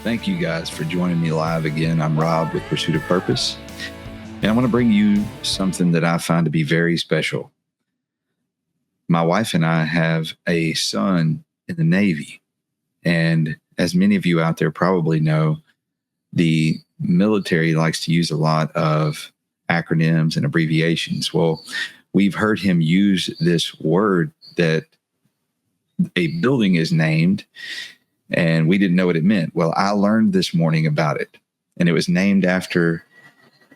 Thank you guys for joining me live again. I'm Rob with Pursuit of Purpose, and I want to bring you something that I find to be very special. My wife and I have a son in the Navy, and as many of you out there probably know, the military likes to use a lot of acronyms and abbreviations. Well, we've heard him use this word that a building is named, and we didn't know what it meant. Well, I learned this morning about it, and it was named after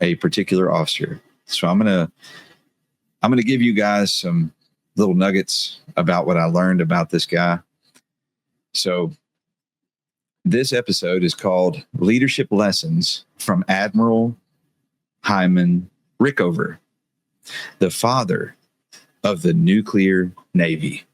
a particular officer. So I'm gonna give you guys some little nuggets about what I learned about this guy. So this episode is called Leadership Lessons from Admiral Hyman Rickover, the father of the nuclear Navy.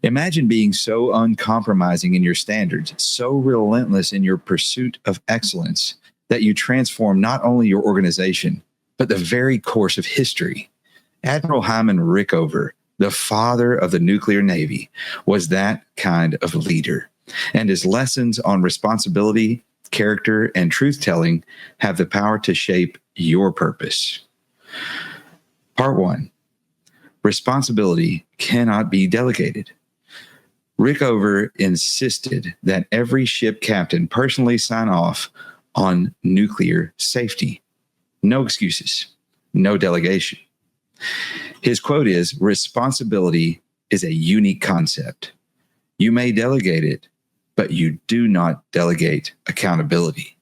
Imagine being so uncompromising in your standards, so relentless in your pursuit of excellence that you transform not only your organization, but the very course of history. Admiral Hyman Rickover, the father of the nuclear Navy, was that kind of leader. And his lessons on responsibility, character, and truth-telling have the power to shape your purpose. Part 1. Responsibility cannot be delegated. Rickover insisted that every ship captain personally sign off on nuclear safety. No excuses, no delegation. His quote is, "Responsibility is a unique concept. You may delegate it, but you do not delegate accountability."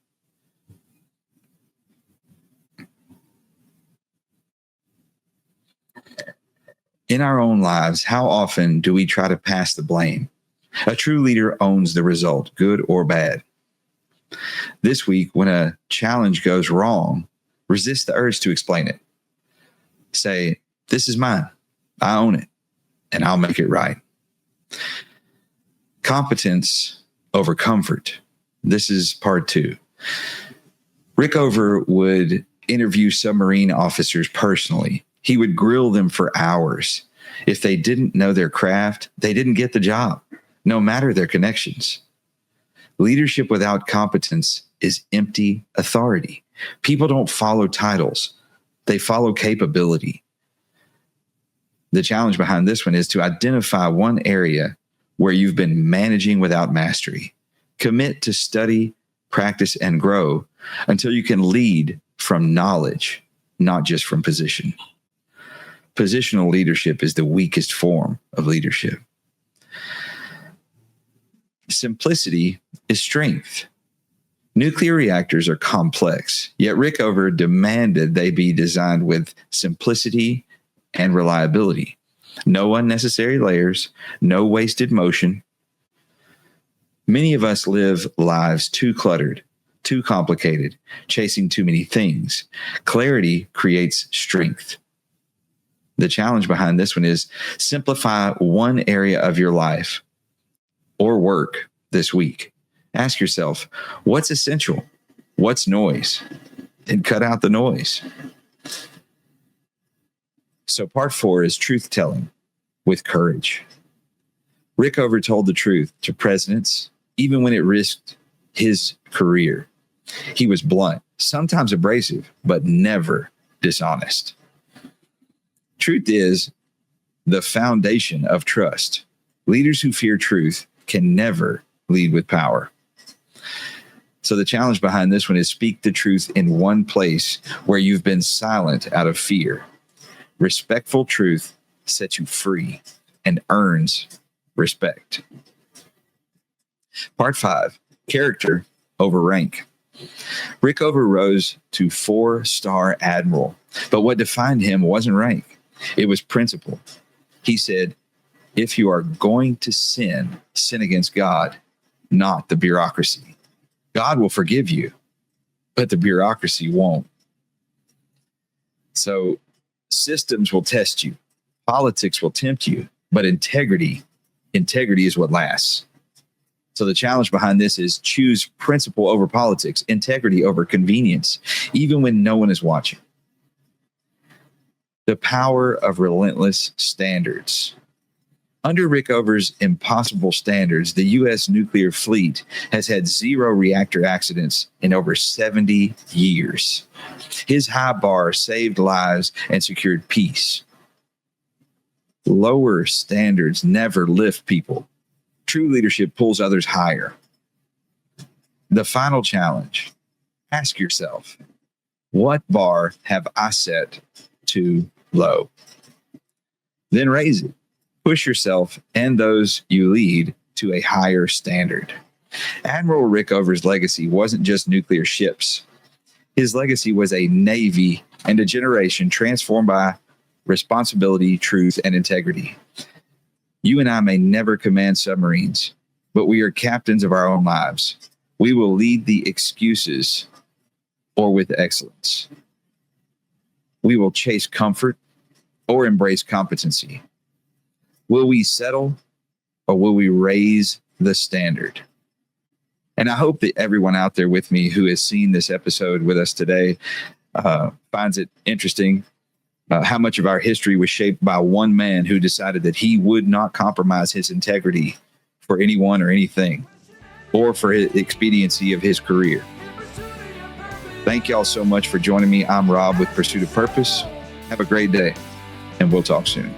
In our own lives, how often do we try to pass the blame? A true leader owns the result, good or bad. This week, when a challenge goes wrong, resist the urge to explain it. Say, "This is mine. I own it, and I'll make it right." Competence over comfort. This is part 2. Rickover would interview submarine officers personally. He would grill them for hours. If they didn't know their craft, they didn't get the job, no matter their connections. Leadership without competence is empty authority. People don't follow titles. They follow capability. The challenge behind this one is to identify one area where you've been managing without mastery. Commit to study, practice, and grow until you can lead from knowledge, not just from position. Positional leadership is the weakest form of leadership. Simplicity is strength. Nuclear reactors are complex, yet Rickover demanded they be designed with simplicity and reliability. No unnecessary layers, no wasted motion. Many of us live lives too cluttered, too complicated, chasing too many things. Clarity creates strength. The challenge behind this one is simplify one area of your life or work this week. Ask yourself, what's essential? What's noise? And cut out the noise. So part 4 is truth-telling with courage. Rickover told the truth to presidents, even when it risked his career. He was blunt, sometimes abrasive, but never dishonest. Truth is the foundation of trust. Leaders who fear truth can never lead with power. So the challenge behind this one is speak the truth in one place where you've been silent out of fear. Respectful truth sets you free and earns respect. Part 5, character over rank. Rickover rose to 4-star admiral, but what defined him wasn't rank. It was principle. He said, if you are going to sin, sin against God, not the bureaucracy. God will forgive you, but the bureaucracy won't. So systems will test you. Politics will tempt you, but integrity is what lasts. So the challenge behind this is choose principle over politics, integrity over convenience, even when no one is watching. The power of relentless standards. Under Rickover's impossible standards, the U.S. nuclear fleet has had 0 reactor accidents in over 70 years. His high bar saved lives and secured peace. Lower standards never lift people. True leadership pulls others higher. The final challenge, ask yourself, what bar have I set too low? Then raise it. Push yourself and those you lead to a higher standard. Admiral Rickover's legacy wasn't just nuclear ships. His legacy was a navy and a generation transformed by responsibility, truth, and integrity. You and I may never command submarines, but we are captains of our own lives. We will lead the excuses or with excellence. We will chase comfort or embrace competency. Will we settle or will we raise the standard? And I hope that everyone out there with me who has seen this episode with us today finds it interesting how much of our history was shaped by one man who decided that he would not compromise his integrity for anyone or anything, or for the expediency of his career. Thank y'all so much for joining me. I'm Rob with Pursuit of Purpose. Have a great day, and we'll talk soon.